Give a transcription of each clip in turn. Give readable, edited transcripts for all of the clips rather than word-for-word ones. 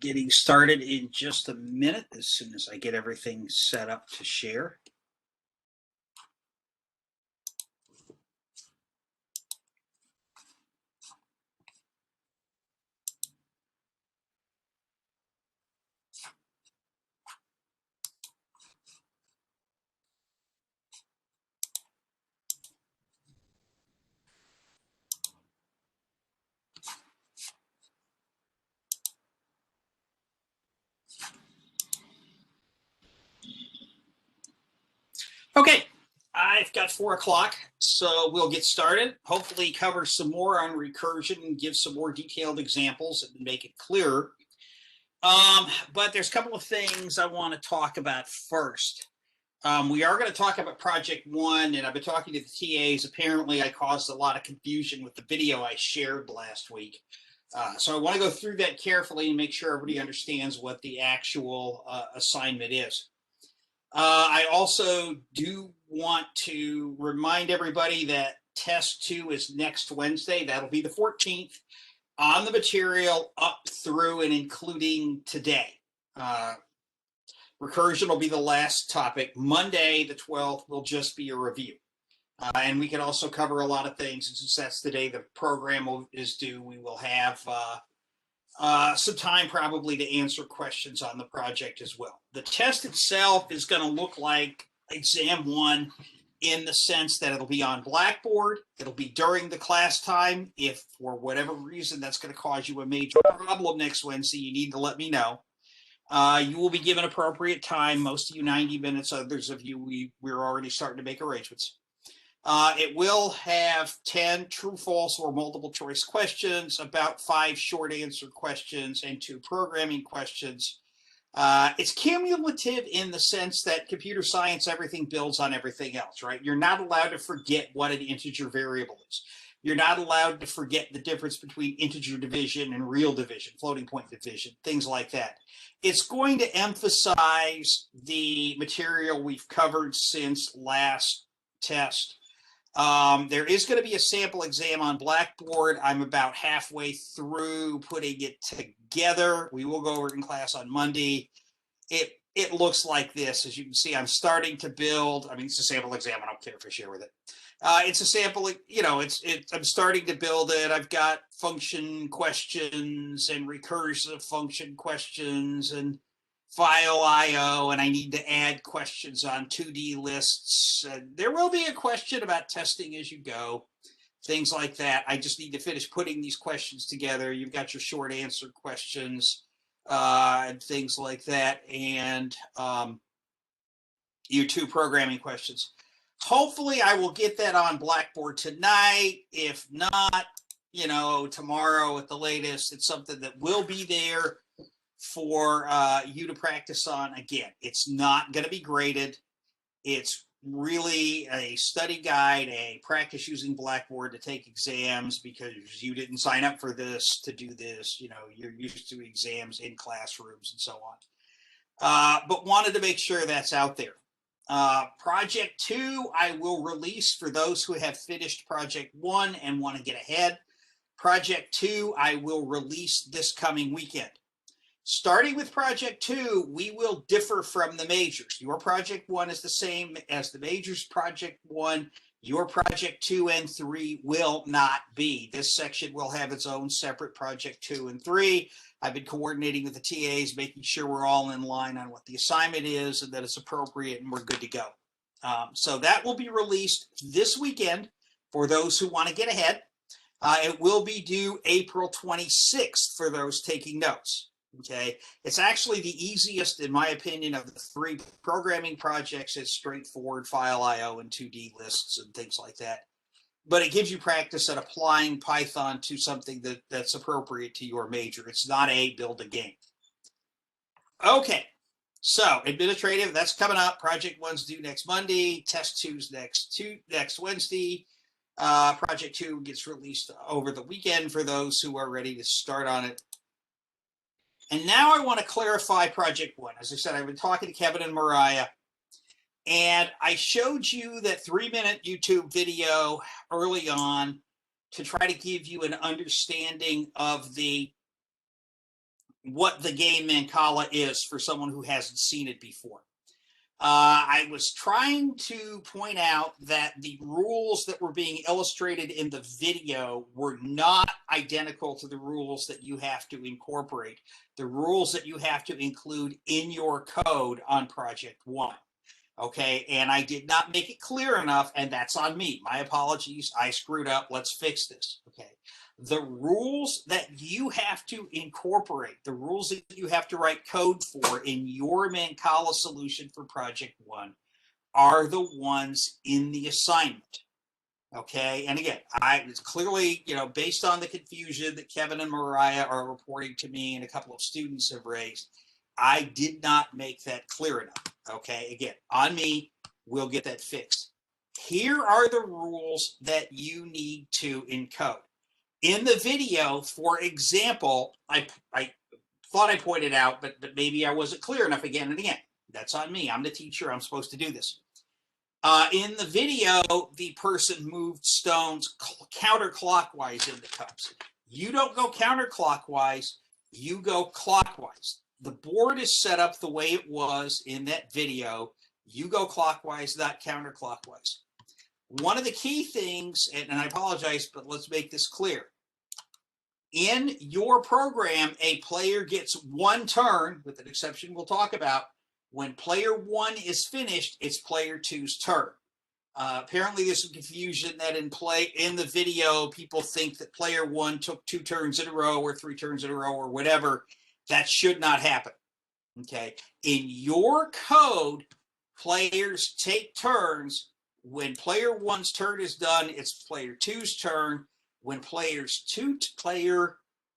getting started in just a minute as soon as I get everything set up to share. Okay, I've got 4 o'clock, so we'll get started. Hopefully cover some more on recursion and give some more detailed examples and make it clearer. But there's a couple of things I want to talk about first. We are going to talk about Project 1, and I've been talking to the TAs. Apparently, I caused a lot of confusion with the video I shared last week. So I want to go through that carefully and make sure everybody understands what the actual assignment is. I also do want to remind everybody that test 2 is next Wednesday. That'll be the 14th on the material up through and including today. Recursion will be the last topic. Monday, the 12th, will just be a review. And we can also cover a lot of things. And since that's the day the program is due, we will have some time probably to answer questions on the project as well. The test itself is going to look like exam 1 in the sense that it'll be on Blackboard. It'll be during the class time. If for whatever reason that's going to cause you a major problem next Wednesday, you need to let me know. You will be given appropriate time. Most of you 90 minutes. Others of you, we're already starting to make arrangements. It will have 10 true, false, or multiple choice questions, about 5 short answer questions, and 2 programming questions. It's cumulative in the sense that computer science, everything builds on everything else, right? You're not allowed to forget what an integer variable is. You're not allowed to forget the difference between integer division and real division, floating point division, things like that. It's going to emphasize the material we've covered since last test. There is going to be a sample exam on Blackboard. I'm about halfway through putting it together. We will go over it in class on Monday. It looks like this. As you can see, I'm starting to build. I mean, it's a sample exam. I don't care if I share with it. It's a sample, you know, I'm starting to build it. I've got function questions and recursive function questions and file IO, and I need to add questions on 2D lists. There will be a question about testing as you go, things like that. I just need to finish putting these questions together. You've got your short answer questions and things like that, and your 2 programming questions. Hopefully, I will get that on Blackboard tonight. If not, you know, tomorrow at the latest. It's something that will be there for you to practice on. Again, it's not going to be graded. It's really a study guide, a practice using Blackboard to take exams, because you didn't sign up for this to do this. You know, you're used to exams in classrooms and so on. But wanted to make sure that's out there. Project 2, I will release for those who have finished Project 1 and want to get ahead. Project 2, I will release this coming weekend. Starting with Project 2, we will differ from the majors. Your Project 1 is the same as the majors. Project 1, your Project 2 and 3 will not be. This section will have its own separate Project 2 and 3. I've been coordinating with the TAs, making sure we're all in line on what the assignment is and that it's appropriate and we're good to go. So that will be released this weekend for those who want to get ahead. It will be due April 26th for those taking notes. Okay, it's actually the easiest, in my opinion, of the 3 programming projects. It's straightforward file IO and 2D lists and things like that. But it gives you practice at applying Python to something that's appropriate to your major. It's not a build a game. Okay, so administrative, that's coming up. Project 1's due next Monday. Test 2's next Wednesday. Project 2 gets released over the weekend for those who are ready to start on it. And now I want to clarify Project 1. As I said, I've been talking to Kevin and Mariah, and I showed you that 3-minute YouTube video early on to try to give you an understanding of the what the game Mancala is for someone who hasn't seen it before. I was trying to point out that the rules that were being illustrated in the video were not identical to the rules that you have to incorporate, the rules that you have to include in your code on Project One. Okay, and I did not make it clear enough, and that's on me. My apologies. I screwed up. Let's fix this. Okay. The rules that you have to incorporate, the rules that you have to write code for in your Mancala solution for Project One are the ones in the assignment. Okay, and again, it's clearly, based on the confusion that Kevin and Mariah are reporting to me and a couple of students have raised, I did not make that clear enough. Okay, again, on me, we'll get that fixed. Here are the rules that you need to encode. In the video, for example, I thought I pointed out, but maybe I wasn't clear enough again and again. That's on me. I'm the teacher. I'm supposed to do this. In the video, the person moved stones counterclockwise in the cups. You don't go counterclockwise. You go clockwise. The board is set up the way it was in that video. You go clockwise, not counterclockwise. One of the key things, and I apologize, but let's make this clear. In your program, a player gets one turn, with an exception we'll talk about. When player one is finished, it's player two's turn. Apparently, there's some confusion that in the video, people think that player one took 2 turns in a row or 3 turns in a row or whatever. That should not happen. Okay. In your code, players take turns. When player one's turn is done, it's player two's turn. When player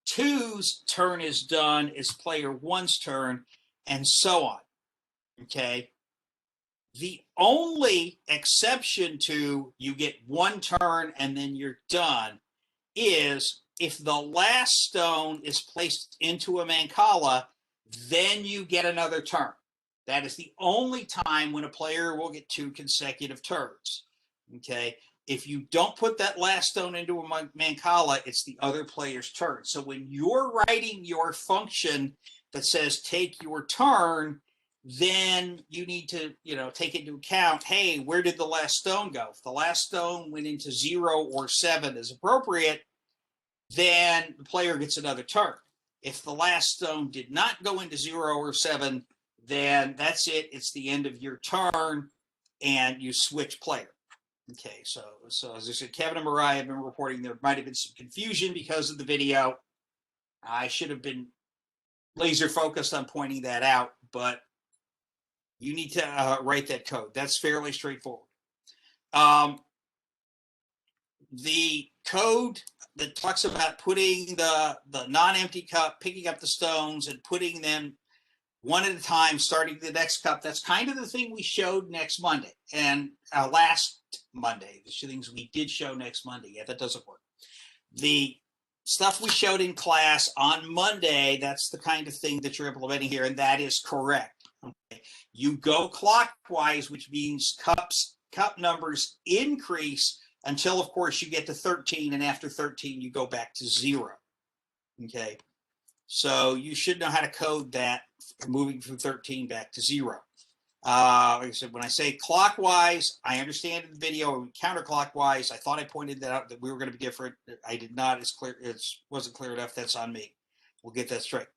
two's turn is done, it's player one's turn, and so on. Okay. The only exception to you get one turn and then you're done is if the last stone is placed into a Mancala, then you get another turn. That is the only time when a player will get 2 consecutive turns. Okay. If you don't put that last stone into a Mancala, it's the other player's turn. So when you're writing your function that says take your turn, then you need to, take into account, hey, where did the last stone go? If the last stone went into 0 or 7 as appropriate, then the player gets another turn. If the last stone did not go into 0 or 7, then that's it. It's the end of your turn, and you switch player. Okay, so as I said, Kevin and Mariah have been reporting there might have been some confusion because of the video. I should have been laser focused on pointing that out, but you need to write that code. That's fairly straightforward. The code that talks about putting the non-empty cup, picking up the stones and putting them one at a time, starting the next cup, that's kind of the thing we showed next Monday and last Monday. The things we did show next Monday. Yeah, that doesn't work. The stuff we showed in class on Monday, that's the kind of thing that you're implementing here, and that is correct. Okay. You go clockwise, which means cup numbers increase until, of course, you get to 13, and after 13, you go back to 0. Okay, so you should know how to code that, moving from 13 back to 0. Like I said, when I say clockwise, I understand in the video, counterclockwise, I thought I pointed that out, that we were going to be different. I did not. It's clear. It wasn't clear enough. That's on me. We'll get that straight.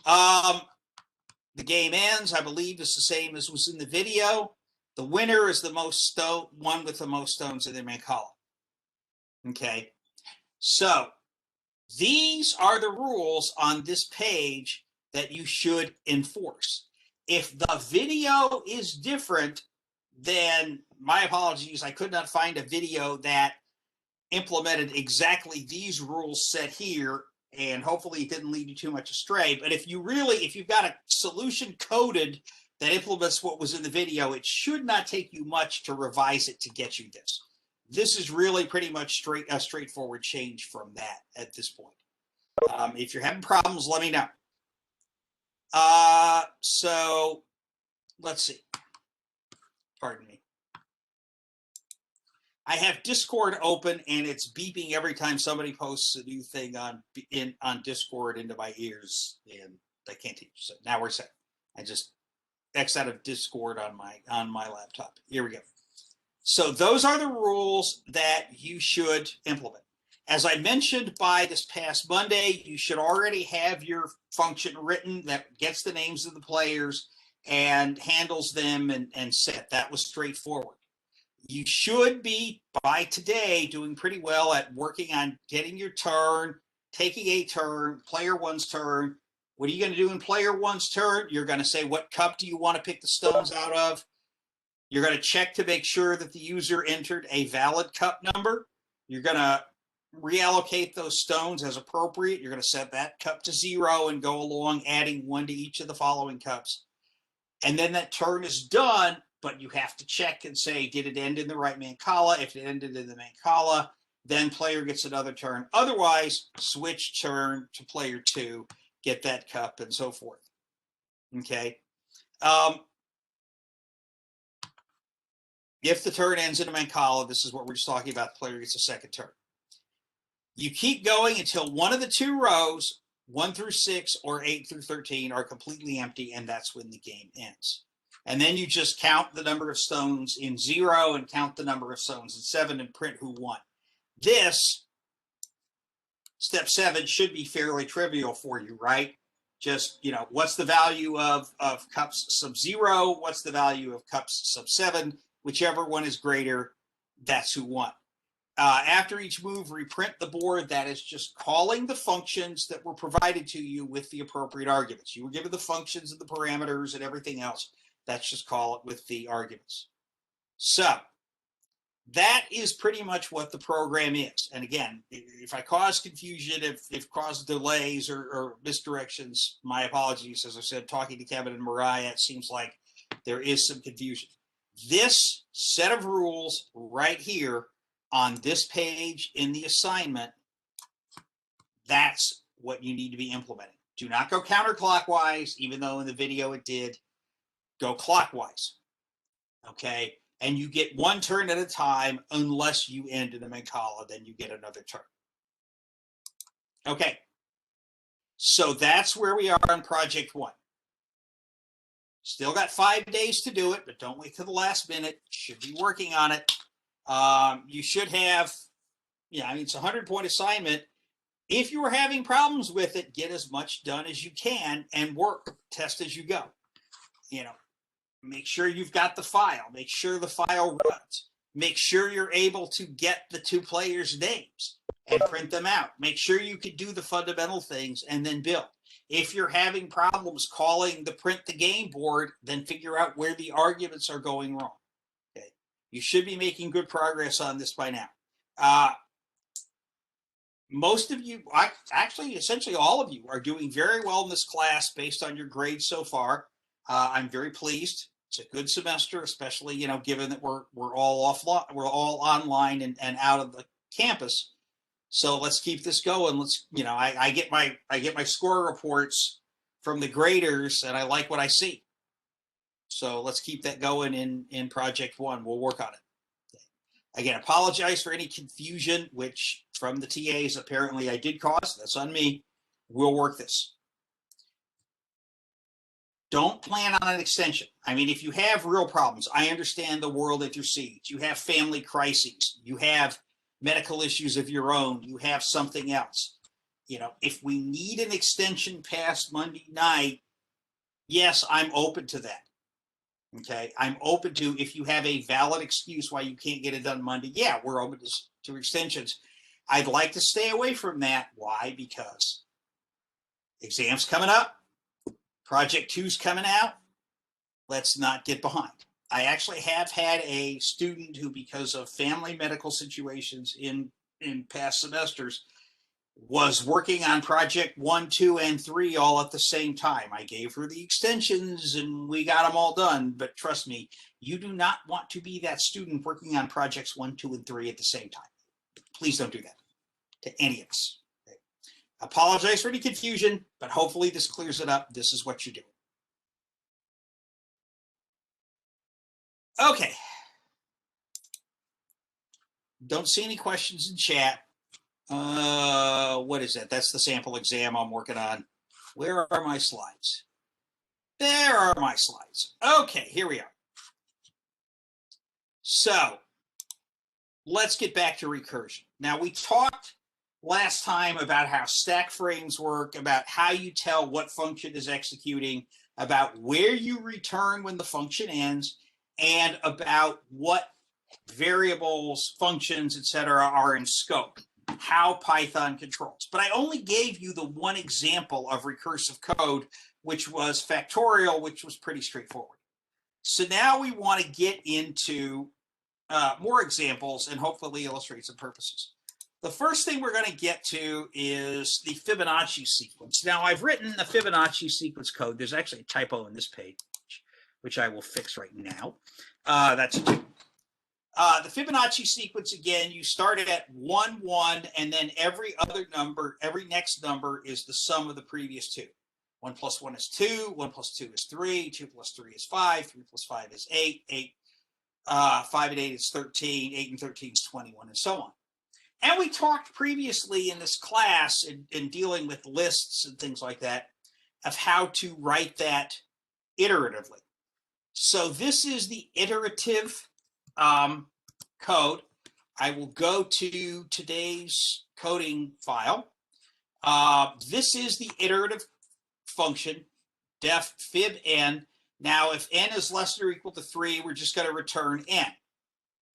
The game ends, I believe, is the same as was in the video. The winner is the one with the most stones in their Mancala. Okay, so these are the rules on this page that you should enforce. If the video is different, then my apologies, I could not find a video that implemented exactly these rules set here, and hopefully it didn't lead you too much astray. But if you've got a solution coded that implements what was in the video, it should not take you much to revise it to get you this. This is really pretty much a straightforward change from that at this point. If you're having problems, let me know. So let's see. Pardon me. I have Discord open, and it's beeping every time somebody posts a new thing on Discord into my ears, and I can't teach. So now we're set. I just X out of Discord on my laptop. Here we go. So those are the rules that you should implement. As I mentioned, by this past Monday, you should already have your function written that gets the names of the players and handles them and set. That was straightforward. You should be, by today, doing pretty well at working on getting your turn, taking a turn, player one's turn. What are you going to do in player one's turn? You're going to say, what cup do you want to pick the stones out of? You're going to check to make sure that the user entered a valid cup number. You're going to reallocate those stones as appropriate. You're going to set that cup to 0 and go along, adding 1 to each of the following cups. And then that turn is done, but you have to check and say, did it end in the right Mancala? If it ended in the Mancala, then player gets another turn. Otherwise, switch turn to player 2, get that cup, and so forth. Okay. If the turn ends in a Mancala, this is what we're just talking about, the player gets a second turn. You keep going until one of the 2 rows, 1 through 6 or 8 through 13, are completely empty, and that's when the game ends. And then you just count the number of stones in 0 and count the number of stones in 7 and print who won. This, step 7, should be fairly trivial for you, right? Just, what's the value of cups sub 0? What's the value of cups sub 7? Whichever one is greater, that's who won. After each move, reprint the board. That is just calling the functions that were provided to you with the appropriate arguments. You were given the functions and the parameters and everything else. That's just call it with the arguments. So that is pretty much what the program is. And again, if I cause confusion, if caused delays or misdirections, my apologies. As I said, talking to Kevin and Mariah, it seems like there is some confusion. This set of rules right here on this page in the assignment, that's what you need to be implementing. Do not go counterclockwise, even though in the video it did. Go clockwise, okay? And you get 1 turn at a time unless you end in a Mancala, then you get another turn. Okay, so that's where we are on Project 1. Still got 5 days to do it, but don't wait till the last minute. Should be working on it. You should have, it's a 100-point assignment. If you are having problems with it, get as much done as you can and work, test as you go. Make sure you've got the file. Make sure the file runs. Make sure you're able to get the 2 players' names and print them out. Make sure you can do the fundamental things and then build. If you're having problems calling the print the game board, then figure out where the arguments are going wrong. Okay. You should be making good progress on this by now. Most of you, actually, essentially all of you, are doing very well in this class based on your grades so far. I'm very pleased. It's a good semester, especially given that we're all offline, we're all online and out of the campus. So let's keep this going. Let's I get my score reports from the graders, and I like what I see. So let's keep that going in Project 1. We'll work on it. Again, apologize for any confusion, which from the TAs apparently I did cause. That's on me. We'll work this. Don't plan on an extension. I mean, if you have real problems, I understand the world at your seat. You have family crises. You have medical issues of your own. You have something else. If we need an extension past Monday night, yes, I'm open to that. Okay, I'm open to, if you have a valid excuse why you can't get it done Monday, yeah, we're open to extensions. I'd like to stay away from that. Why? Because exams coming up, Project 2's coming out. Let's not get behind. I actually have had a student who, because of family medical situations in past semesters, was working on Project 1, 2, and 3 all at the same time. I gave her the extensions and we got them all done. But trust me, you do not want to be that student working on Projects 1, 2, and 3 at the same time. Please don't do that to any of us. Okay. Apologize for any confusion, but hopefully this clears it up. This is what you do. Okay. Don't see any questions in chat. What is that? That's the sample exam I'm working on. Where are my slides? There are my slides. Okay, here we are. So let's get back to recursion. Now, we talked last time about how stack frames work, about how you tell what function is executing, about where you return when the function ends, and about what variables, functions, etc., are in scope, how Python controls. But I only gave you the one example of recursive code, which was factorial, which was pretty straightforward. So now we want to get into more examples and hopefully illustrate some purposes. The first thing we're going to get to is the Fibonacci sequence. Now, I've written the Fibonacci sequence code. There's actually a typo in this page, which I will fix right now. That's a 2. The Fibonacci sequence, again, you start at 1, 1, and then every next number is the sum of the previous 2. 1 plus 1 is 2, 1 plus 2 is 3, 2 plus 3 is 5, 3 plus 5 is 8, 5 and 8 is 13, 8 and 13 is 21, and so on. And we talked previously in this class in dealing with lists and things like that of how to write that iteratively. So this is the iterative code. I will go to today's coding file. This is the iterative function, def fib n. Now, if n is less than or equal to 3, we're just going to return n.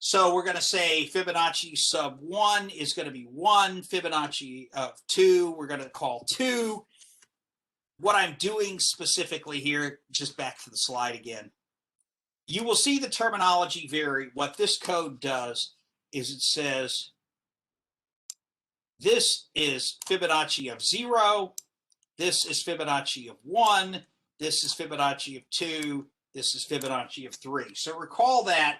So we're going to say Fibonacci sub 1 is going to be 1. Fibonacci of 2, we're going to call 2. What I'm doing specifically here, just back to the slide again, you will see the terminology vary. What this code does is it says this is Fibonacci of 0, this is Fibonacci of 1, this is Fibonacci of 2, this is Fibonacci of 3. So recall that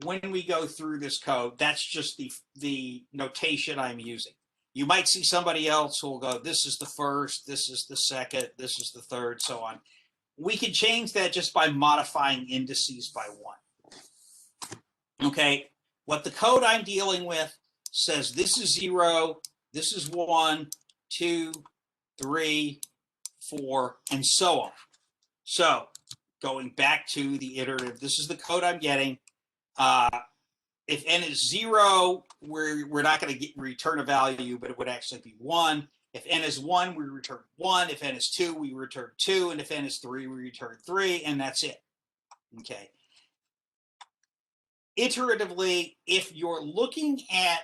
when we go through this code, that's just the notation I'm using. You might see somebody else who will go, this is the first, this is the second, this is the third, so on. We can change that just by modifying indices by 1. Okay, what the code I'm dealing with says this is 0, this is 1, 2, 3, 4, and so on. So going back to the iterative, this is the code I'm getting. If n is 0, we're not going to return a value, but it would actually be 1. If n is 1, we return 1. If n is 2, we return 2. And if n is 3, we return 3. And that's it. Okay. Iteratively, if you're looking at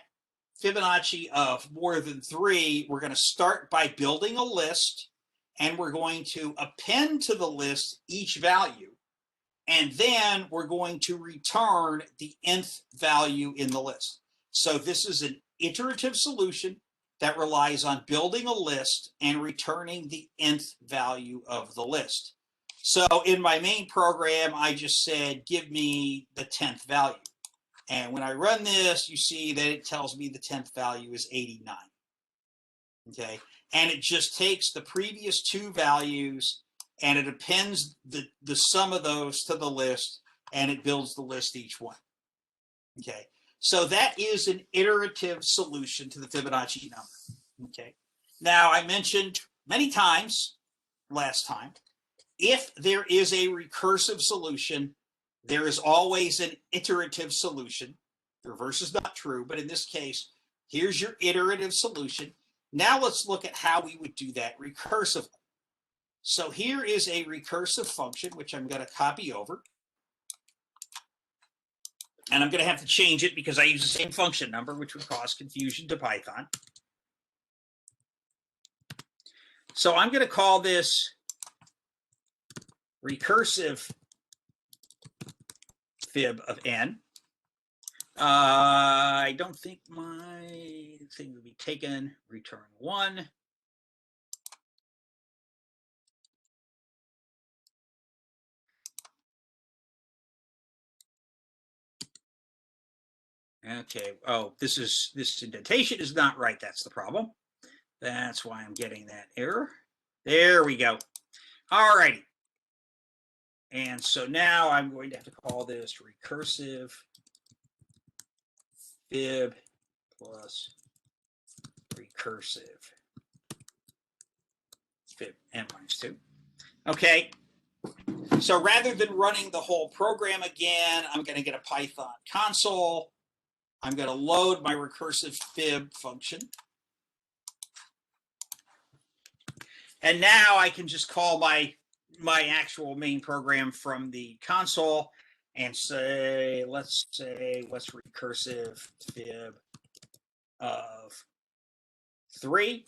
Fibonacci of more than 3, we're going to start by building a list, and we're going to append to the list each value. And then we're going to return the nth value in the list. So this is an iterative solution that relies on building a list and returning the nth value of the list. So in my main program, I just said, give me the 10th value. And when I run this, you see that it tells me the 10th value is 89. Okay, and it just takes the previous 2 values and it appends the sum of those to the list, and it builds the list each one. Okay, so that is an iterative solution to the Fibonacci number. Okay, now I mentioned many times last time, if there is a recursive solution, there is always an iterative solution. The reverse is not true, but in this case, here's your iterative solution. Now let's look at how we would do that recursively. So here is a recursive function, which I'm going to copy over. And I'm going to have to change it because I use the same function number, which would cause confusion to Python. So I'm going to call this recursive fib of n. I don't think my thing would be taken. Return 1. Okay. Oh, this indentation is not right. That's the problem. That's why I'm getting that error. There we go. All righty. And so now I'm going to have to call this recursive fib plus recursive fib n minus 2. Okay, so rather than running the whole program again, I'm going to get a Python console. I'm going to load my recursive fib function. And now I can just call my actual main program from the console and say, let's recursive fib of 3.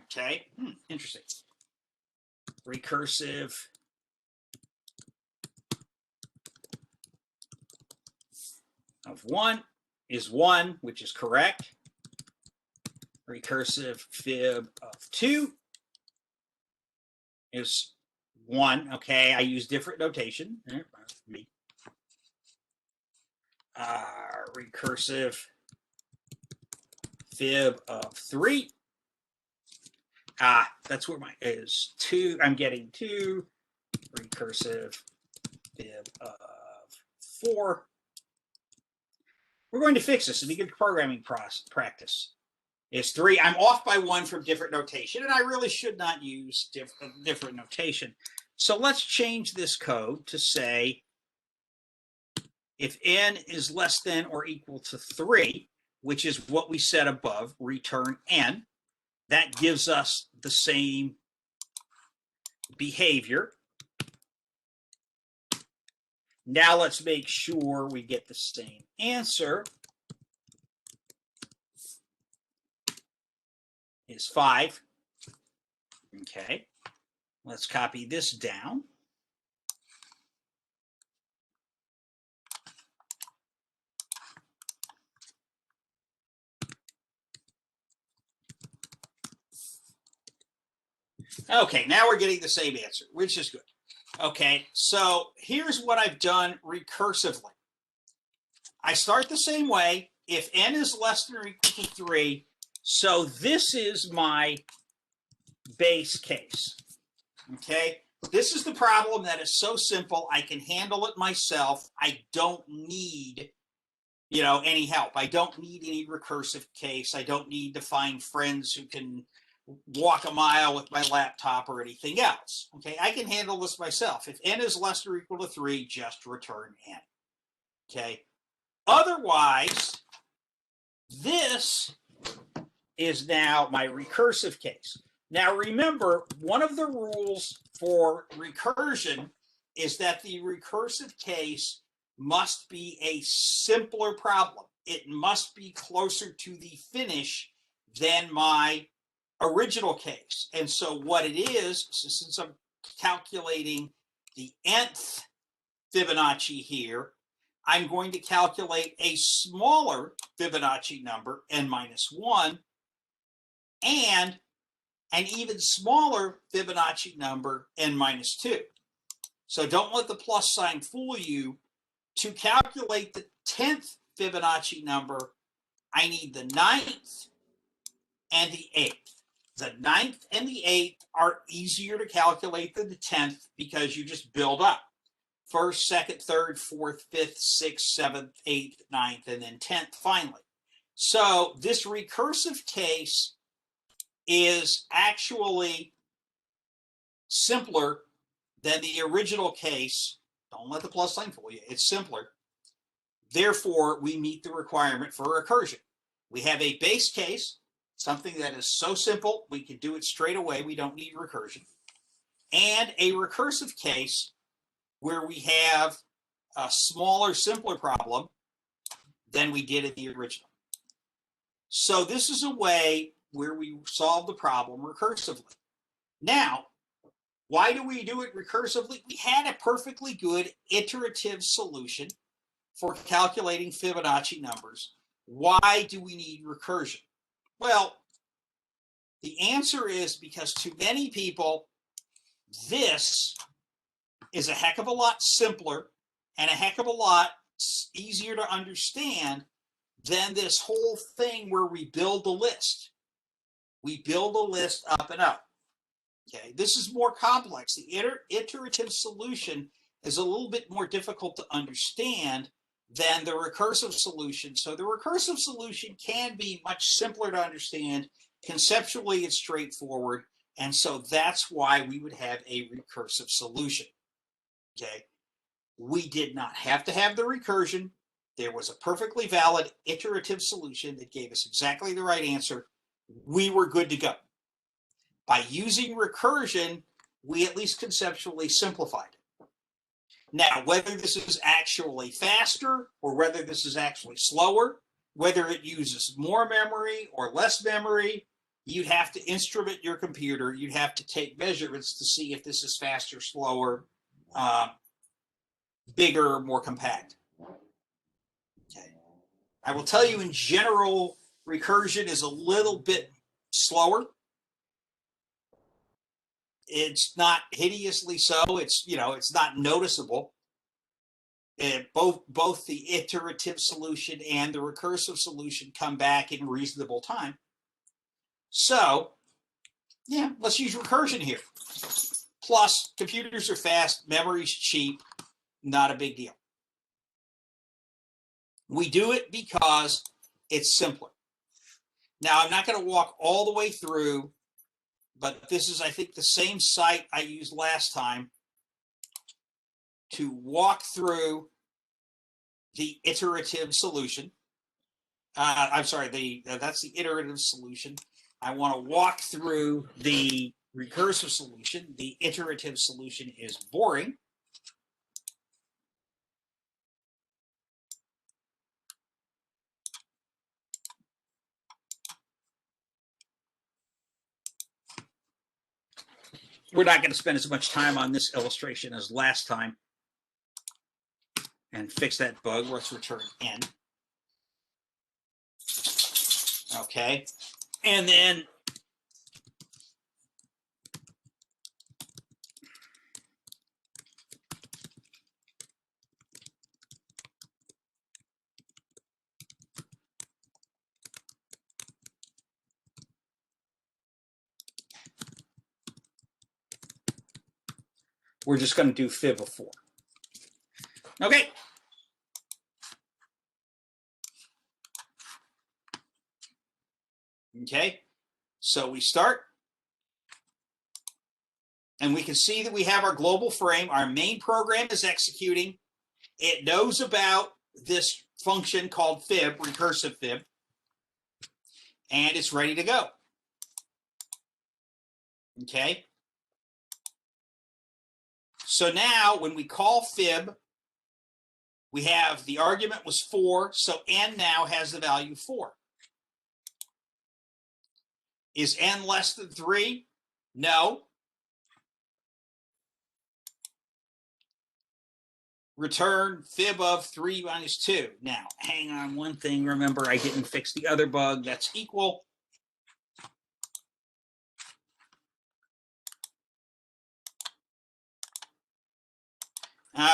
Okay, interesting. Recursive of 1 is 1, which is correct. Recursive fib of 2 is 1. Okay, I use different notation. Me. Recursive fib of 3. That's where my is 2. I'm getting 2. Recursive fib of 4. We're going to fix this in a good programming practice. It's 3. I'm off by 1 from different notation, and I really should not use different notation. So let's change this code to say if n is less than or equal to 3, which is what we said above, return n. That gives us the same behavior. Now let's make sure we get the same answer. Is 5. Okay, let's copy this down. Okay, now we're getting the same answer, which is good. Okay, so here's what I've done recursively. I start the same way. If n is less than or equal to 3, so this is my base case. Okay, this is the problem that is so simple. I can handle it myself. I don't need, any help. I don't need any recursive case. I don't need to find friends who can walk a mile with my laptop or anything else. Okay, I can handle this myself. If n is less than or equal to 3, just return n. Okay, otherwise, this is now my recursive case. Now remember, one of the rules for recursion is that the recursive case must be a simpler problem. It must be closer to the finish than my original case. And so what it is, since I'm calculating the nth Fibonacci here, I'm going to calculate a smaller Fibonacci number, n minus 1, and an even smaller Fibonacci number, n minus 2. So don't let the plus sign fool you. To calculate the 10th Fibonacci number, I need the 9th and the 8th. The 9th and the 8th are easier to calculate than the 10th because you just build up. 1st, 2nd, 3rd, 4th, 5th, 6th, 7th, 8th, 9th, and then 10th finally. So this recursive case is actually simpler than the original case. Don't let the plus sign fool you. It's simpler. Therefore, we meet the requirement for recursion. We have a base case, something that is so simple, we can do it straight away. We don't need recursion. And a recursive case where we have a smaller, simpler problem than we did in the original. So this is a way where we solve the problem recursively. Now, why do we do it recursively? We had a perfectly good iterative solution for calculating Fibonacci numbers. Why do we need recursion? Well, the answer is because to many people, this is a heck of a lot simpler and a heck of a lot easier to understand than this whole thing where we build a list. We build a list up and up. Okay, this is more complex. The iterative solution is a little bit more difficult to understand than the recursive solution. So the recursive solution can be much simpler to understand. Conceptually, it's straightforward. And so that's why we would have a recursive solution. Okay. We did not have to have the recursion. There was a perfectly valid iterative solution that gave us exactly the right answer. We were good to go. By using recursion, we at least conceptually simplified it. Now, whether this is actually faster or whether this is actually slower, whether it uses more memory or less memory, you'd have to instrument your computer. You'd have to take measurements to see if this is faster, slower, bigger, more compact. Okay. I will tell you in general, recursion is a little bit slower. It's not hideously so. It's, it's not noticeable. Both the iterative solution and the recursive solution come back in reasonable time. So, yeah, let's use recursion here. Plus, computers are fast, memory's cheap, not a big deal. We do it because it's simpler. Now, I'm not going to walk all the way through, but this is, I think, the same site I used last time to walk through the iterative solution. I'm sorry, that's the iterative solution. I want to walk through the recursive solution. The iterative solution is boring. We're not going to spend as much time on this illustration as last time and fix that bug. Let's return n. Okay. And then we're just going to do fib of 4. Okay. Okay. So we start. And we can see that we have our global frame. Our main program is executing. It knows about this function called fib, recursive fib, and it's ready to go. Okay. So now when we call fib, we have the argument was 4, so n now has the value 4. Is n less than 3? No. Return fib of 3 minus 2. Now, hang on one thing. Remember, I didn't fix the other bug. That's equal.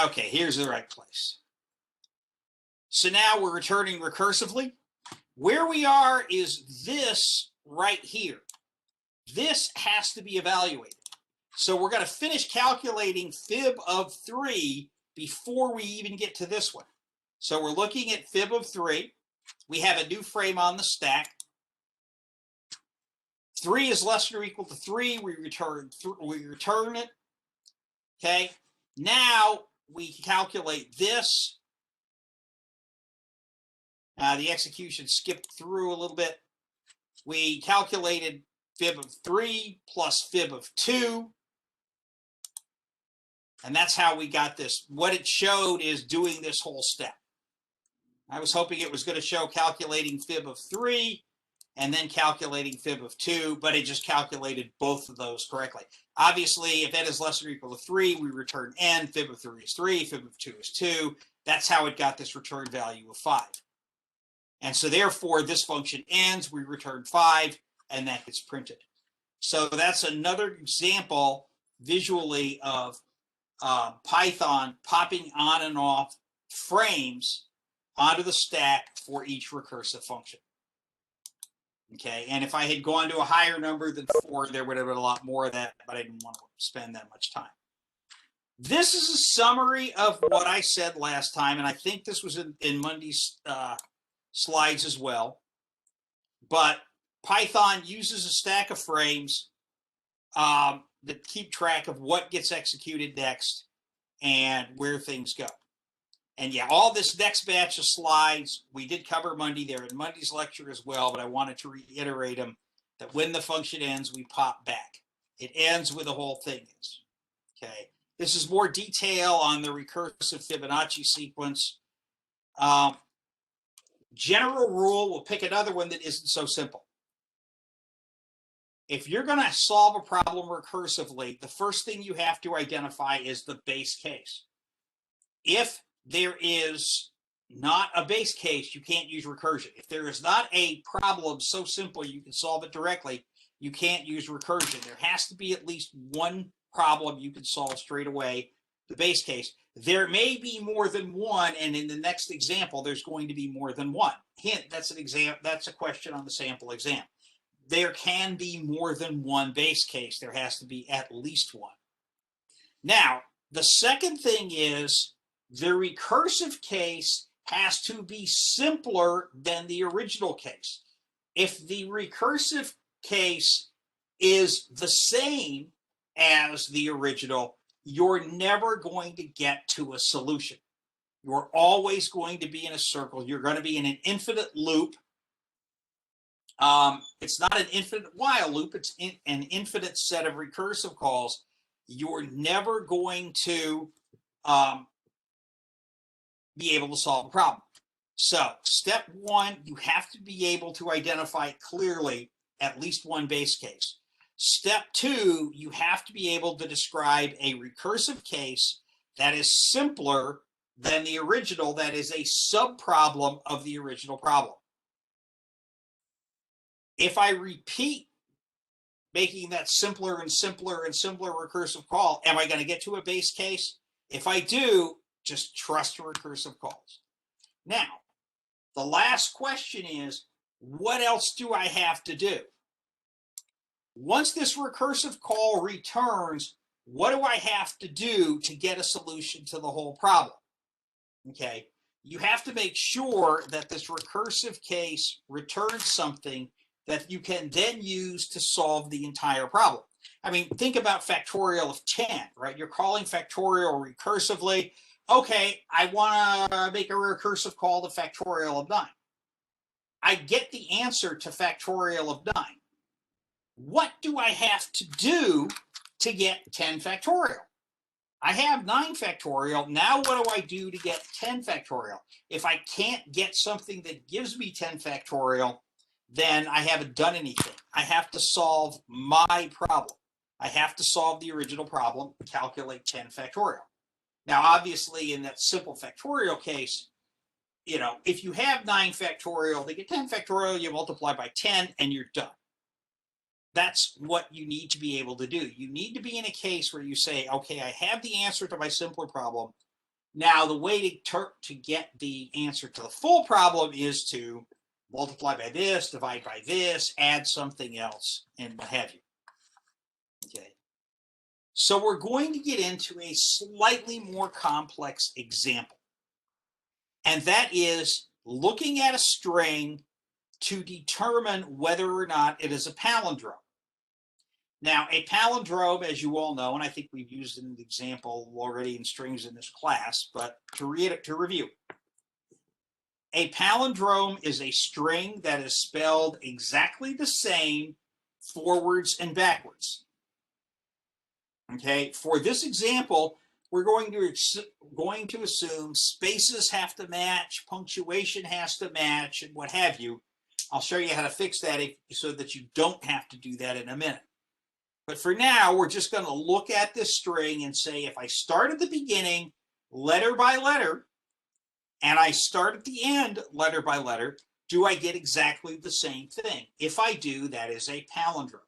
Okay, here's the right place. So now we're returning recursively. Where we are is this right here. This has to be evaluated. So we're going to finish calculating fib of 3 before we even get to this one. So we're looking at fib of 3. We have a new frame on the stack. 3 is less than or equal to 3. We return it. Okay. Now we calculate this. The execution skipped through a little bit. We calculated fib of 3 plus fib of 2. And that's how we got this. What it showed is doing this whole step. I was hoping it was going to show calculating fib of 3 and then calculating fib of 2, but it just calculated both of those correctly. Obviously, if n is less than or equal to 3, we return n. Fib of 3 is 3. Fib of 2 is 2. That's how it got this return value of 5. And so therefore, this function ends. We return 5, and that gets printed. So that's another example visually of Python popping on and off frames onto the stack for each recursive function. Okay, and if I had gone to a higher number than 4, there would have been a lot more of that, but I didn't want to spend that much time. This is a summary of what I said last time, and I think this was in Monday's slides as well. But Python uses a stack of frames that keep track of what gets executed next and where things go. And yeah, all this next batch of slides, we did cover Monday. They're in Monday's lecture as well, but I wanted to reiterate them that when the function ends, we pop back. It ends where the whole thing is. Okay. This is more detail on the recursive Fibonacci sequence. General rule, we'll pick another one that isn't so simple. If you're going to solve a problem recursively, the first thing you have to identify is the base case. If there is not a base case, you can't use recursion. If there is not a problem so simple you can solve it directly, you can't use recursion. There has to be at least one problem you can solve straight away, the base case. There may be more than one, and in the next example, there's going to be more than one. Hint, that's an exam. That's a question on the sample exam. There can be more than one base case. There has to be at least one. Now, the second thing is the recursive case has to be simpler than the original case. If the recursive case is the same as the original, you're never going to get to a solution. You're always going to be in a circle. You're going to be in an infinite loop. It's not an infinite while loop. It's an infinite set of recursive calls. You're never going to be able to solve a problem. So step one, you have to be able to identify clearly at least one base case. Step two, you have to be able to describe a recursive case that is simpler than the original, that is a subproblem of the original problem. If I repeat making that simpler and simpler and simpler recursive call, am I going to get to a base case? If I do, just trust recursive calls. Now, the last question is, what else do I have to do? Once this recursive call returns, what do I have to do to get a solution to the whole problem? Okay, you have to make sure that this recursive case returns something that you can then use to solve the entire problem. I mean, think about factorial of 10, right? You're calling factorial recursively. Okay, I want to make a recursive call to factorial of 9. I get the answer to factorial of 9. What do I have to do to get 10 factorial? I have 9 factorial. Now what do I do to get 10 factorial? If I can't get something that gives me 10 factorial, then I haven't done anything. I have to solve my problem. I have to solve the original problem, calculate 10 factorial. Now, obviously, in that simple factorial case, you know, if you have 9 factorial, they get 10 factorial, you multiply by 10, and you're done. That's what you need to be able to do. You need to be in a case where you say, okay, I have the answer to my simpler problem. Now, the way to get the answer to the full problem is to multiply by this, divide by this, add something else, and what have you. Okay. So we're going to get into a slightly more complex example. And that is looking at a string to determine whether or not it is a palindrome. Now, a palindrome, as you all know, and I think we've used an example already in strings in this class, but to review, a palindrome is a string that is spelled exactly the same forwards and backwards. Okay, for this example, we're going to assume spaces have to match, punctuation has to match, and what have you. I'll show you how to fix that so that you don't have to do that in a minute. But for now, we're just going to look at this string and say, if I start at the beginning, letter by letter, and I start at the end, letter by letter, do I get exactly the same thing? If I do, that is a palindrome.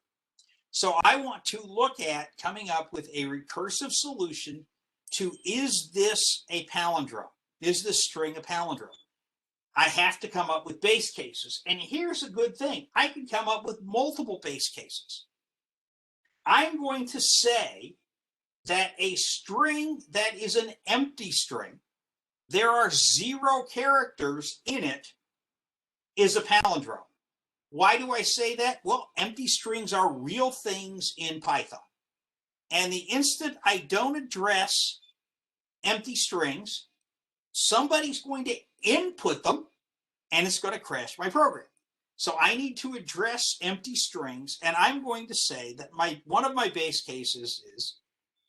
So I want to look at coming up with a recursive solution to, is this a palindrome? Is this string a palindrome? I have to come up with base cases. And here's a good thing. I can come up with multiple base cases. I'm going to say that a string that is an empty string, there are 0 characters in it, is a palindrome. Why do I say that? Well, empty strings are real things in Python. And the instant I don't address empty strings, somebody's going to input them and it's going to crash my program. So I need to address empty strings, and I'm going to say that one of my base cases is,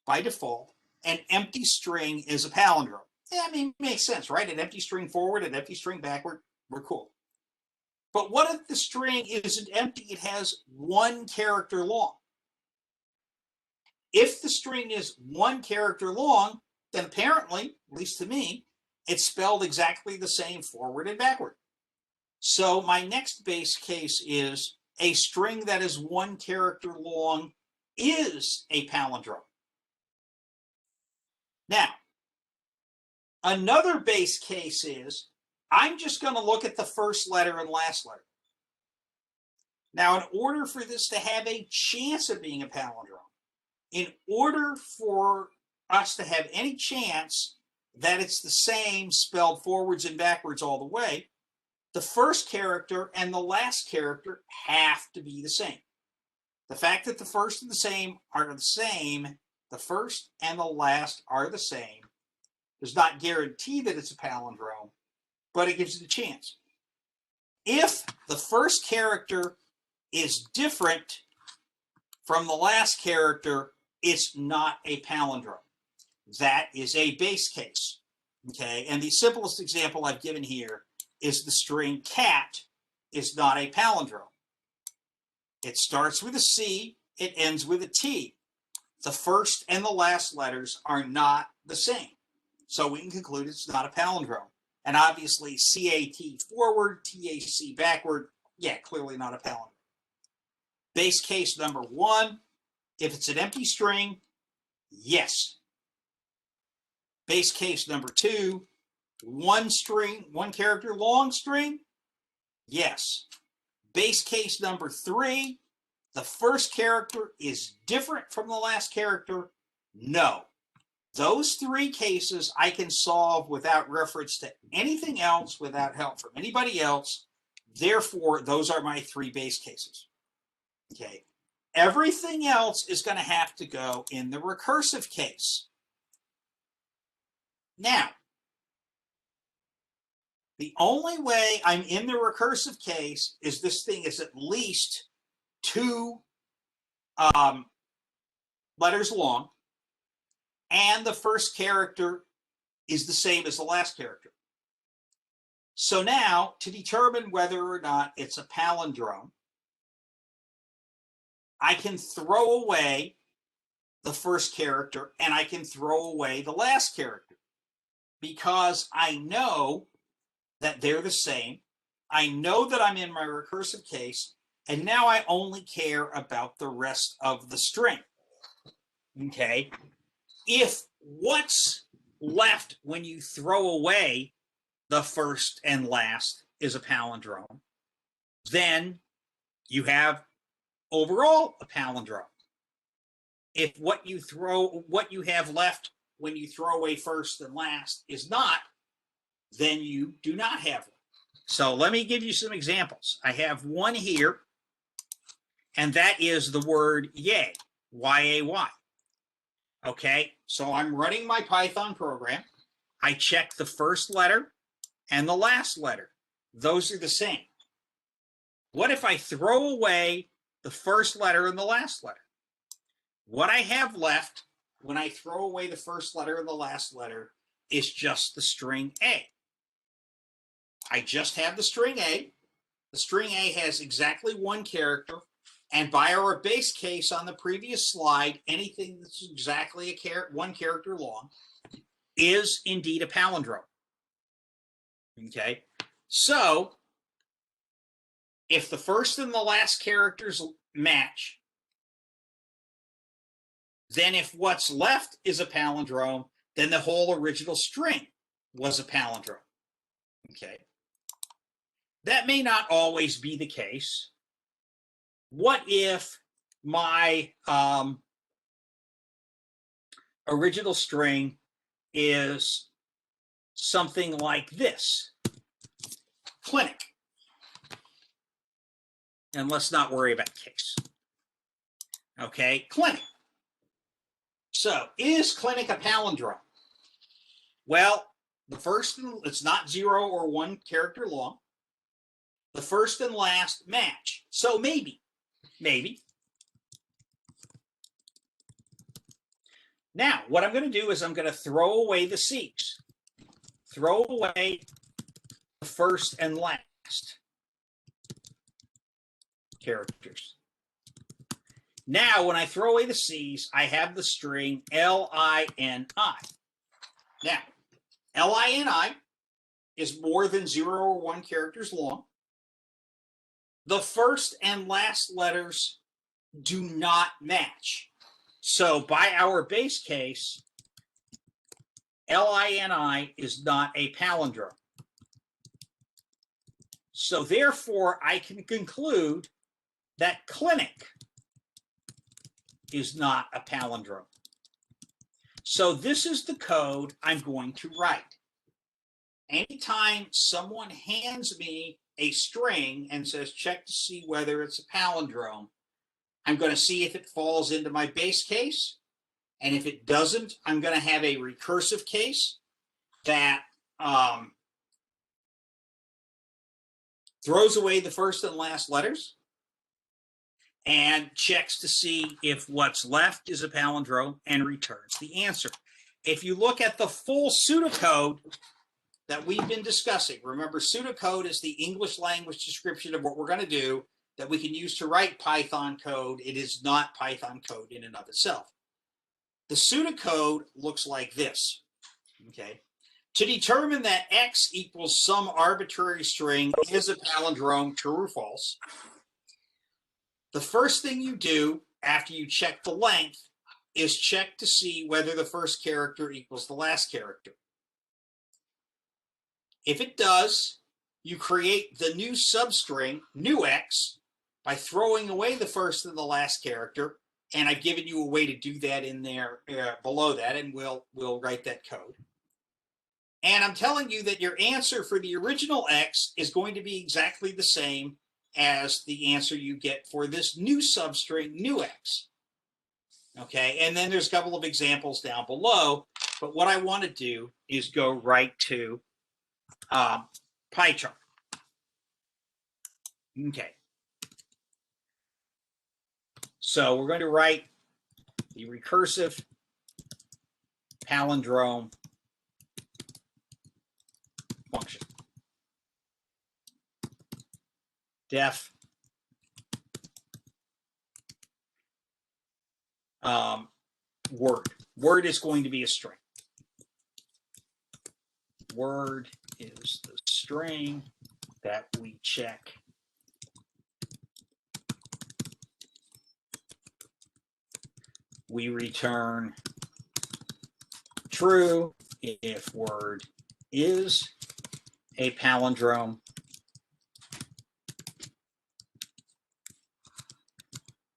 by default, an empty string is a palindrome. Yeah, I mean, it makes sense, right? An empty string forward, an empty string backward, we're cool. But what if the string isn't empty? It has 1 character long. If the string is 1 character long, then apparently, at least to me, it's spelled exactly the same forward and backward. So my next base case is a string that is 1 character long is a palindrome. Now, another base case is I'm just going to look at the first letter and last letter. Now, in order for this to have a chance of being a palindrome, in order for us to have any chance that it's the same spelled forwards and backwards all the way, the first character and the last character have to be the same. The fact that the first and the same are the same, the first and the last are the same, does not guarantee that it's a palindrome, but it gives it a chance. If the first character is different from the last character, it's not a palindrome. That is a base case. Okay, and the simplest example I've given here is the string cat is not a palindrome. It starts with a C, it ends with a T. The first and the last letters are not the same. So we can conclude it's not a palindrome. And obviously CAT forward, TAC backward, yeah, clearly not a palindrome. Base case number 1, if it's an empty string, yes. Base case number 2, 1 string, 1 character long string, yes. Base case number 3, the first character is different from the last character, no. Those 3 cases I can solve without reference to anything else, without help from anybody else. Therefore, those are my 3 base cases. Okay. Everything else is going to have to go in the recursive case. Now, the only way I'm in the recursive case is this thing is at least 2 letters long, and the first character is the same as the last character. So now, to determine whether or not it's a palindrome, I can throw away the first character and I can throw away the last character because I know that they're the same. I know that I'm in my recursive case, and now I only care about the rest of the string. Okay? If what's left when you throw away the first and last is a palindrome, then you have overall a palindrome. If what you have left when you throw away first and last is not, then you do not have one. So let me give you some examples. I have one here, and that is the word yay, Y-A-Y. Okay, so I'm running my Python program. I check the first letter and the last letter. Those are the same. What if I throw away the first letter and the last letter? What I have left when I throw away the first letter and the last letter is just the string A. I just have the string A. The string A has exactly 1 character. And by our base case on the previous slide, anything that's exactly 1 character long is indeed a palindrome. Okay, so if the first and the last characters match, then if what's left is a palindrome, then the whole original string was a palindrome. Okay, that may not always be the case. What if my original string is something like this. Clinic. And let's not worry about case. Okay, clinic. So, is clinic a palindrome? Well, the first, it's not 0 or 1 character long. The first and last match. So maybe. Now, what I'm going to do is I'm going to throw away the C's. Throw away the first and last characters. Now, when I throw away the C's, I have the string L-I-N-I. Now, L-I-N-I is more than 0 or 1 characters long. The first and last letters do not match. So by our base case, L-I-N-I is not a palindrome. So therefore, I can conclude that clinic is not a palindrome. So this is the code I'm going to write. Anytime someone hands me a string and says, check to see whether it's a palindrome, I'm going to see if it falls into my base case. And if it doesn't, I'm going to have a recursive case that throws away the first and last letters and checks to see if what's left is a palindrome and returns the answer. If you look at the full pseudocode that we've been discussing, remember pseudocode is the English language description of what we're going to do that we can use to write Python code. It is not Python code in and of itself. The pseudocode looks like this, okay? To determine that x equals some arbitrary string is a palindrome, true or false, the first thing you do after you check the length is check to see whether the first character equals the last character. If it does, you create the new substring, new x, by throwing away the first and the last character. And I've given you a way to do that in there below that, and we'll write that code. And I'm telling you that your answer for the original x is going to be exactly the same as the answer you get for this new substring, new x. Okay, and then there's a couple of examples down below, but what I want to do is go right to PyChart. Okay. So we're going to write the recursive palindrome function. Def word. Word is going to be a string. Word is the string that we check. We return true if word is a palindrome.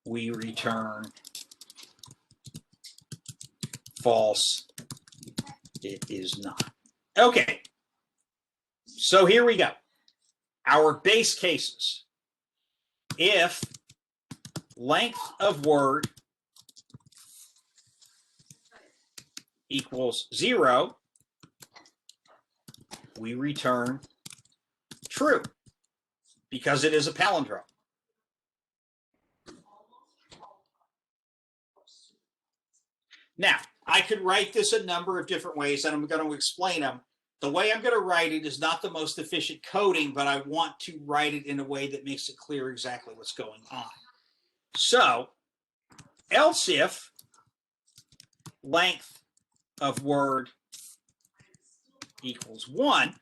We return false. It is not. Okay. So here we go. Our base cases. If length of word equals 0, we return true because it is a palindrome. Now, I could write this a number of different ways, and I'm going to explain them. The way I'm going to write it is not the most efficient coding, but I want to write it in a way that makes it clear exactly what's going on. So, else if length of word equals 1,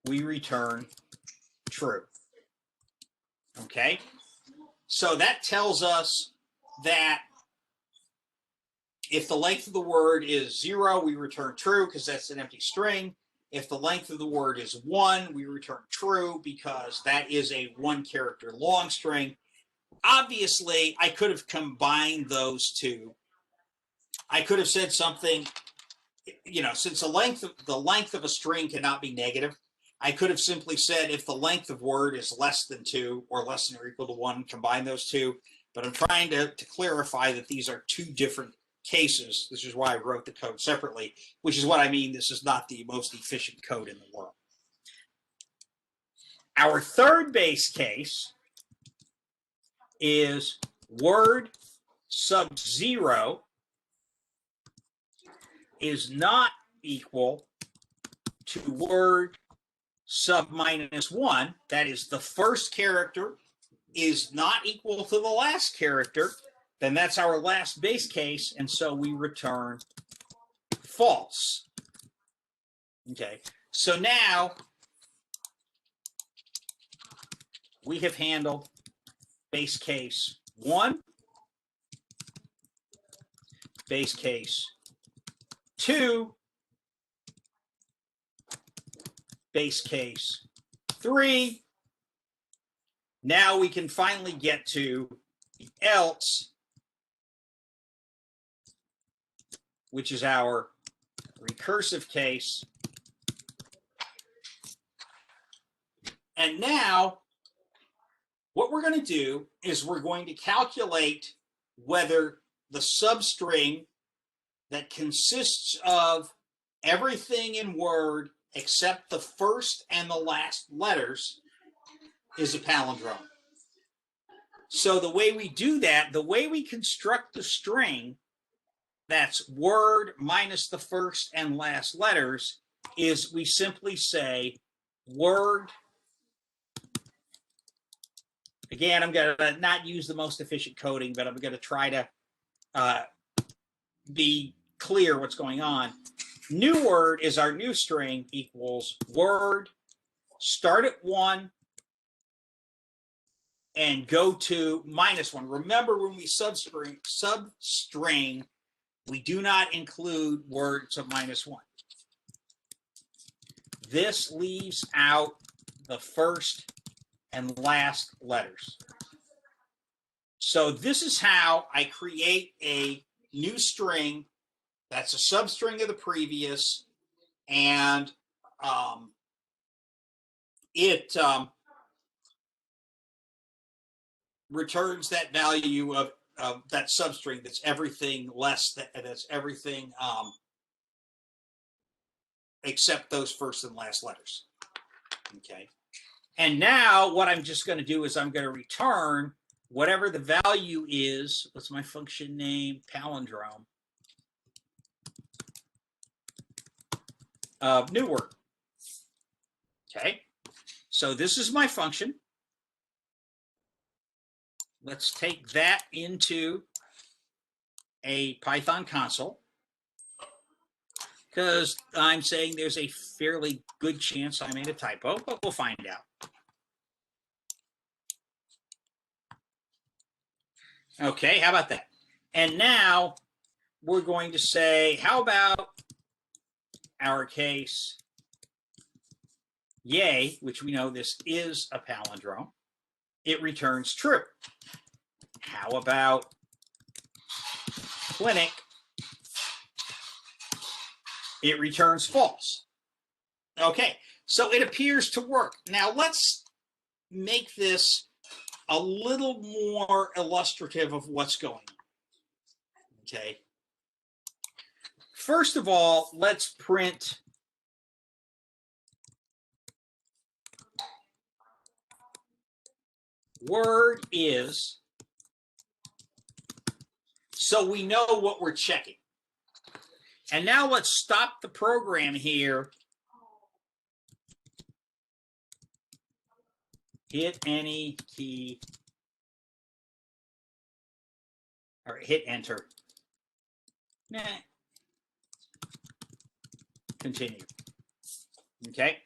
we return true. Okay? So that tells us that if the length of the word is 0, we return true because that's an empty string. If the length of the word is 1, we return true because that is a 1-character long string. Obviously, I could have combined those two I could have said something, you know, since the length of a string cannot be negative, I could have simply said if the length of word is less than 2 or less than or equal to 1, combine those two. But I'm trying to clarify that these are two different cases. This is why I wrote the code separately, which is what I mean. This is not the most efficient code in the world. Our third base case is word sub 0 is not equal to word sub -1. That is, the first character is not equal to the last character. Then that's our last base case, and so we return false. Okay, so now we have handled base case 1, base case 2, base case 3. Now we can finally get to the else, which is our recursive case. And now what we're going to do is we're going to calculate whether the substring that consists of everything in Word except the first and the last letters is a palindrome. So the way we do that, the way we construct the string that's Word minus the first and last letters, is we simply say Word. Again, I'm going to not use the most efficient coding, but I'm going to try to be clear what's going on. New word is our new string equals word, start at 1, and go to -1. Remember, when we substring, we do not include words of -1. This leaves out the first and last letters. So this is how I create a new string that's a substring of the previous, and it returns that value of that substring that's everything less that's everything except those first and last letters. Okay. And now what I'm just going to do is I'm going to return whatever the value is. What's my function name? Palindrome of new word. Okay. So this is my function. Let's take that into a Python console, because I'm saying there's a fairly good chance I made a typo, but we'll find out. Okay, how about that? And now we're going to say, how about our case, yay, which we know this is a palindrome. It returns true. How about clinic? It returns false. Okay, so it appears to work. Now let's make this a little more illustrative of what's going on. Okay. First of all, let's print word is, so we know what we're checking. And now let's stop the program here. Hit any key, or hit enter. Nah. Continue. Okay.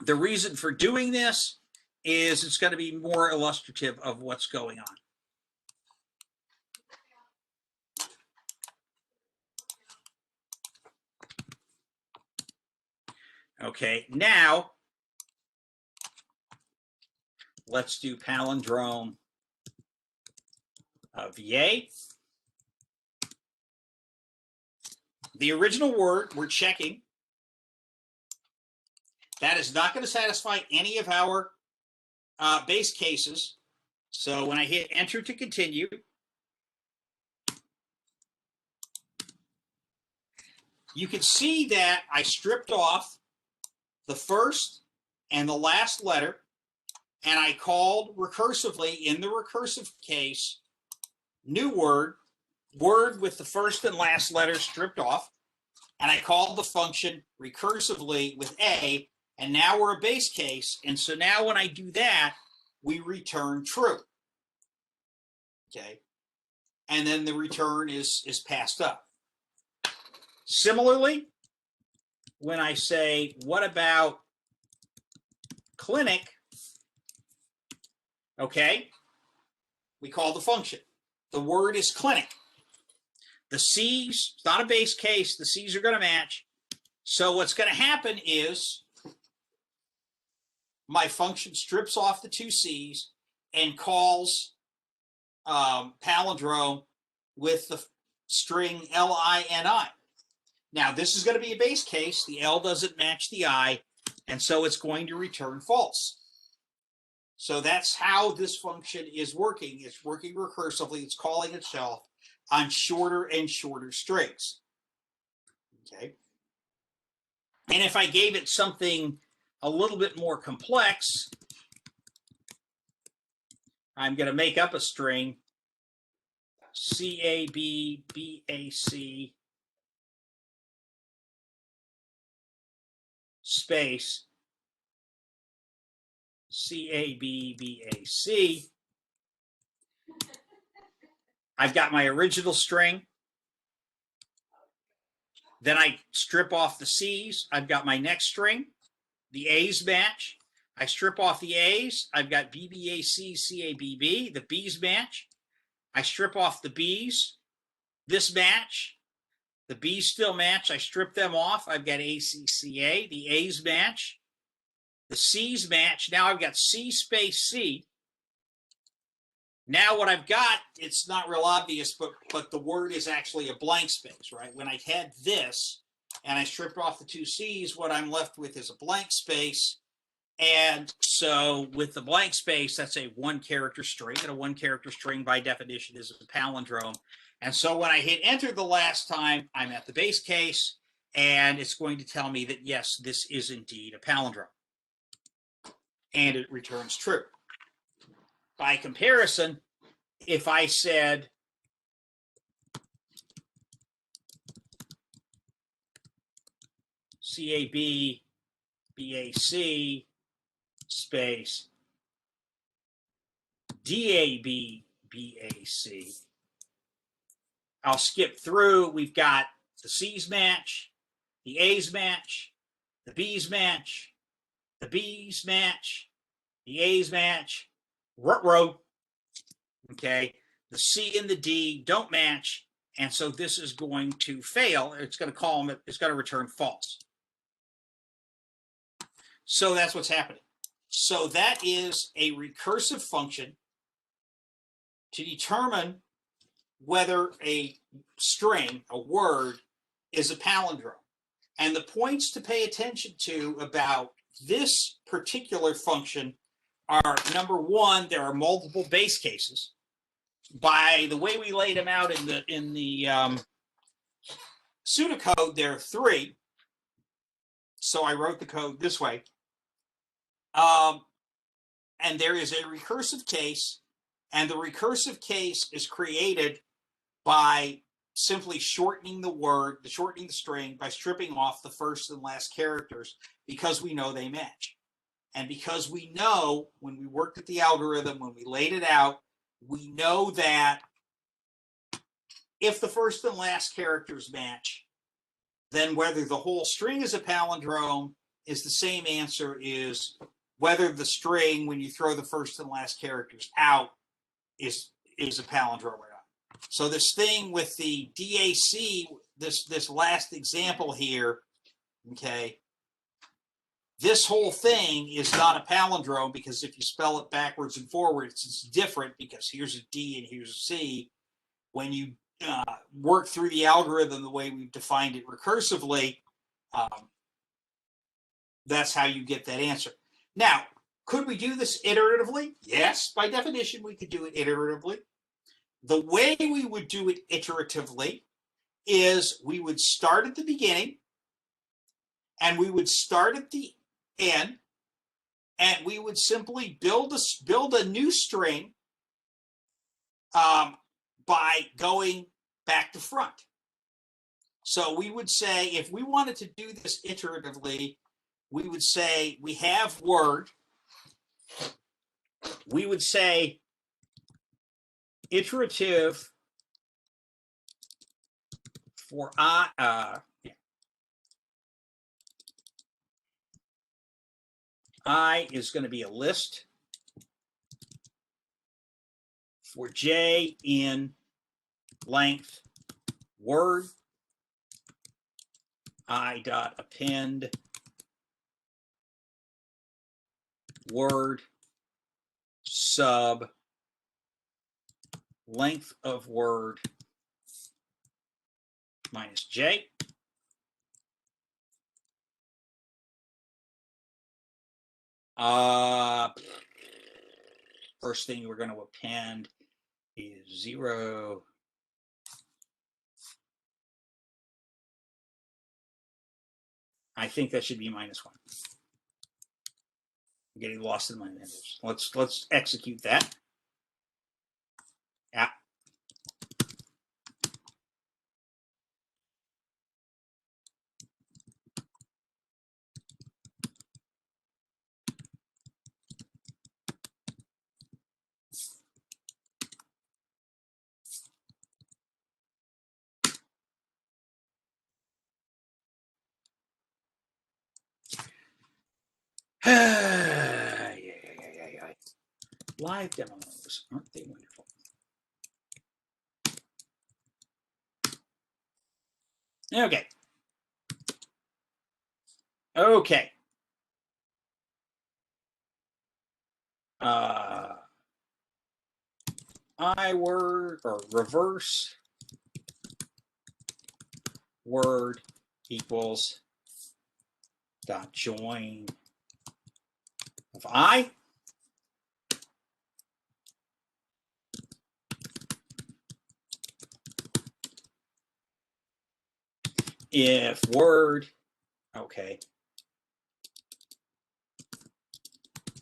The reason for doing this is it's going to be more illustrative of what's going on. Okay, now let's do palindrome VA. The original word we're checking. That is not going to satisfy any of our base cases. So when I hit enter to continue, you can see that I stripped off the first and the last letter, and I called recursively in the recursive case, new word, word with the first and last letter stripped off, and I called the function recursively with A, and now we're a base case, and so now when I do that, we return true. Okay, and then the return is passed up. Similarly, when I say, what about clinic? Okay, we call the function. The word is clinic. The C's, it's not a base case, the C's are going to match. So what's going to happen is my function strips off the two C's and calls palindrome with the string LINI. Now, this is going to be a base case. The L doesn't match the I, and so it's going to return false. So that's how this function is working. It's working recursively. It's calling itself on shorter and shorter strings. Okay. And if I gave it something a little bit more complex, I'm going to make up a string, CAB, BAC, space, CAB, BAC. I've got my original string. Then I strip off the C's. I've got my next string. The A's match. I strip off the A's. I've got BBAC, CABB. The B's match. I strip off the B's. This match. The B's still match. I strip them off. I've got ACCA. The A's match. The C's match. Now I've got C space C. Now what I've got, it's not real obvious, but the word is actually a blank space, right? When I had this and I stripped off the two C's, what I'm left with is a blank space. And so with the blank space, that's a one-character string, and a one-character string by definition is a palindrome. And so when I hit enter the last time, I'm at the base case, and it's going to tell me that, yes, this is indeed a palindrome. And it returns true. By comparison, if I said CAB, BAC, space, DAB, BAC, I'll skip through. We've got the C's match, the A's match, the B's match, the B's match, the A's match, ruh-roh. Okay, the C and the D don't match, and so this is going to fail. It's going to call them, it's going to return false. So that's what's happening. So that is a recursive function to determine whether a string, a word, is a palindrome. And the points to pay attention to about this particular function are, number one, there are multiple base cases. By the way we laid them out in the pseudocode, there are three. So I wrote the code this way. And there is a recursive case, and the recursive case is created by simply shortening the word, shortening the string by stripping off the first and last characters, because we know they match. And because we know, when we worked at the algorithm, when we laid it out, we know that if the first and last characters match, then whether the whole string is a palindrome is the same answer as whether the string, when you throw the first and last characters out, is a palindrome or not. So this thing with the DAC, this last example here, okay, This whole thing is not a palindrome because if you spell it backwards and forwards, it's different because here's a D and here's a C. When you work through the algorithm the way we've defined it recursively, that's how you get that answer. Now, could we do this iteratively? Yes, by definition, we could do it iteratively. The way we would do it iteratively is we would start at the beginning and we would start at the end, and we would simply build a new string by going back to front. So we would say, if we wanted to do this iteratively, we would say we have word. We would say iterative for I is going to be a list. For j in length word, I dot append word sub length of word minus j. First thing we're going to append is 0. I think that should be -1. I'm getting lost in my numbers. Let's execute that. Yeah. Live demos, aren't they wonderful? Okay. Okay. I word or reverse word equals dot join of I. If word, okay.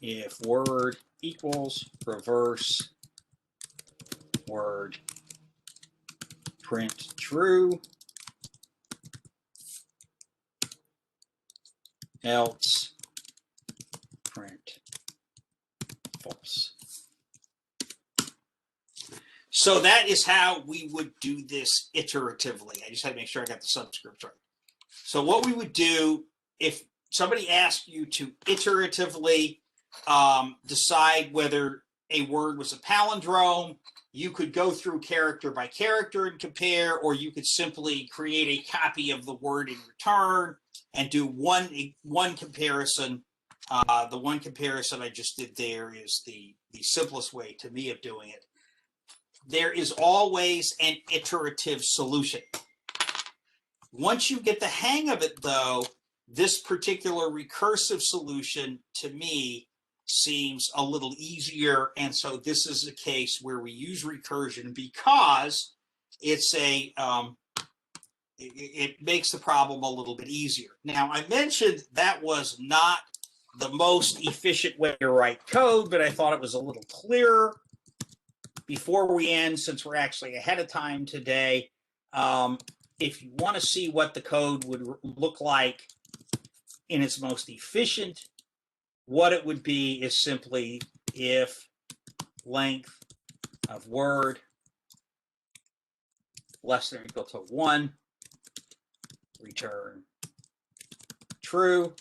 If word equals reverse word print true, else print false. So that is how we would do this iteratively. I just had to make sure I got the subscript right. So what we would do if somebody asked you to iteratively decide whether a word was a palindrome, you could go through character by character and compare, or you could simply create a copy of the word in return and do one comparison. The one comparison I just did there is the simplest way to me of doing it. There is always an iterative solution. Once you get the hang of it, though, this particular recursive solution to me seems a little easier. And so this is a case where we use recursion because it's it makes the problem a little bit easier. Now, I mentioned that was not the most efficient way to write code, but I thought it was a little clearer. Before we end, since we're actually ahead of time today, if you want to see what the code would look like in its most efficient, what it would be is simply if length of word less than or equal to 1, return true,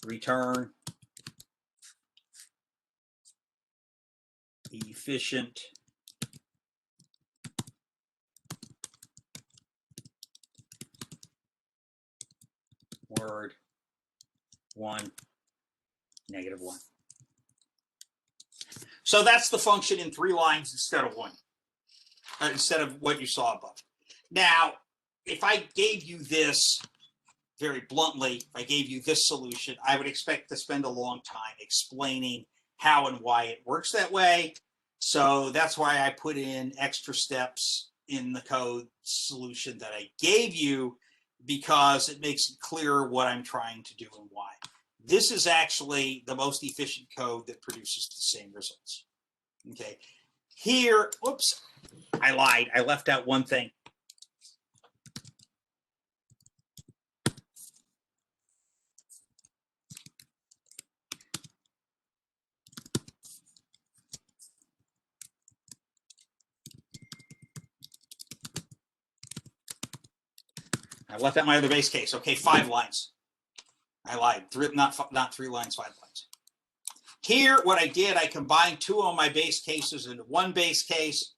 return efficient word 1, -1. So that's the function in 3 lines instead of 1, instead of what you saw above. Now, if I gave you this, very bluntly, if I gave you this solution, I would expect to spend a long time explaining how and why it works that way. So that's why I put in extra steps in the code solution that I gave you, because it makes it clearer what I'm trying to do and why. This is actually the most efficient code that produces the same results. Okay. Here, whoops, I lied. I left out one thing. I left out my other base case. Okay, 5 lines. I lied. Not 3 lines, 5 lines. Here, what I did, I combined 2 of my base cases into 1 base case.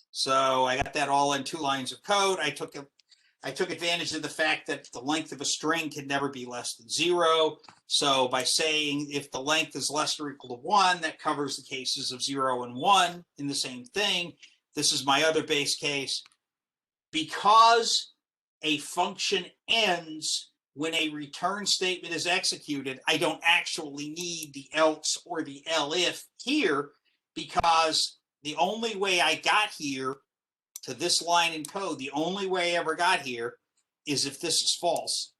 So I got that all in 2 lines of code. I took advantage of the fact that the length of a string can never be less than 0. So by saying if the length is less or equal to 1, that covers the cases of 0 and 1 in the same thing. This is my other base case. Because a function ends when a return statement is executed, I don't actually need the else or the elif here, because the only way I got here to this line in code, the only way I ever got here is if this is false.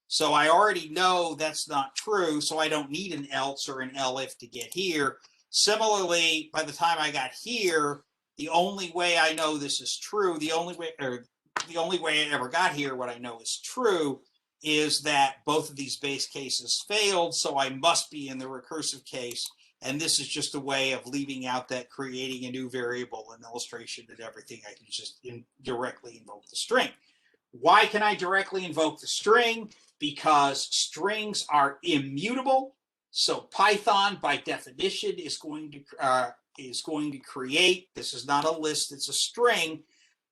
So I already know that's not true, so I don't need an else or an elif to get here. Similarly, by the time I got here, the only way I know this is true, the only way I ever got here, what I know is true, is that both of these base cases failed, so I must be in the recursive case. And this is just a way of leaving out that creating a new variable and illustration and everything. I can just directly invoke the string. Why can I directly invoke the string? Because strings are immutable. So Python, by definition, is going to create. This is not a list; it's a string.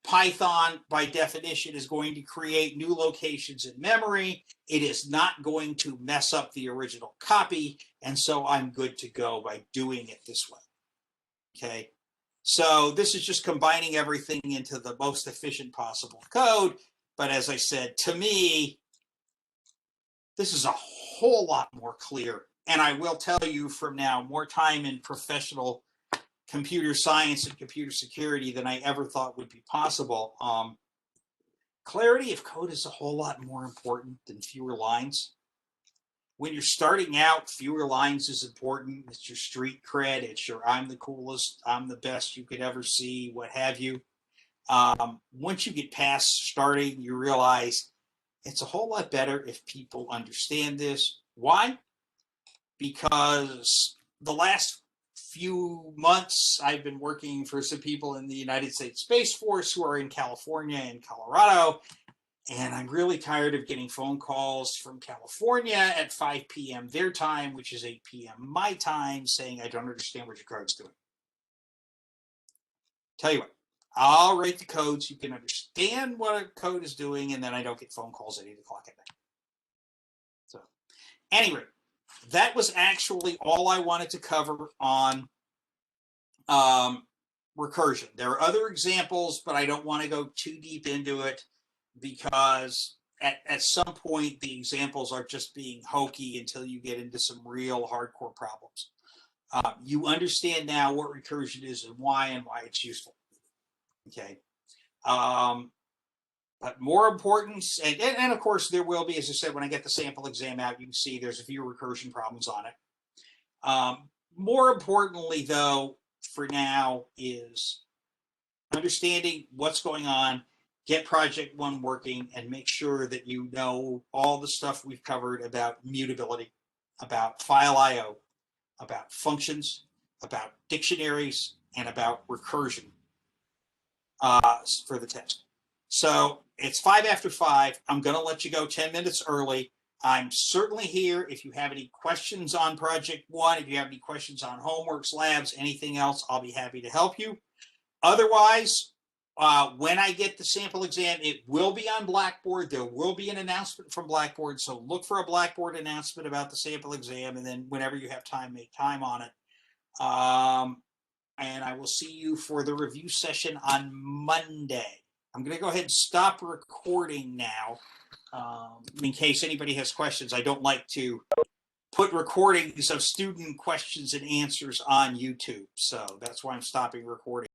Python, by definition, is going to create new locations in memory. It is not going to mess up the original copy, and so I'm good to go by doing it this way. Okay, so this is just combining everything into the most efficient possible code. But as I said, to me, this is a whole lot more clear. And I will tell you from now, more time in professional computer science and computer security than I ever thought would be possible. Clarity of code is a whole lot more important than fewer lines. When you're starting out, fewer lines is important. It's your street cred. It's your I'm the coolest, I'm the best you could ever see, what have you. Once you get past starting, you realize it's a whole lot better if people understand this. Why? Because the last few months, I've been working for some people in the United States Space Force who are in California and Colorado, and I'm really tired of getting phone calls from California at 5 p.m. their time, which is 8 p.m. my time, saying I don't understand what your code's doing. Tell you what, I'll write the code so you can understand what a code is doing, and then I don't get phone calls at 8 o'clock at night. So anyway, that was actually all I wanted to cover on recursion. There are other examples, but I don't want to go too deep into it, because at some point the examples are just being hokey until you get into some real hardcore problems. You understand now what recursion is and why it's useful. Okay. But more important, and of course there will be, as I said, when I get the sample exam out, you can see there's a few recursion problems on it. More importantly, though, for now, is understanding what's going on, get project 1 working, and make sure that you know all the stuff we've covered about mutability, about file I/O, about functions, about dictionaries, and about recursion for the test. So it's 5 after 5. I'm going to let you go 10 minutes early. I'm certainly here if you have any questions on project 1, if you have any questions on homeworks, labs, anything else, I'll be happy to help you. Otherwise, when I get the sample exam, it will be on Blackboard. There will be an announcement from Blackboard. So look for a Blackboard announcement about the sample exam. And then whenever you have time, make time on it. And I will see you for the review session on Monday. I'm going to go ahead and stop recording now. In case anybody has questions. I don't like to put recordings of student questions and answers on YouTube. So that's why I'm stopping recording.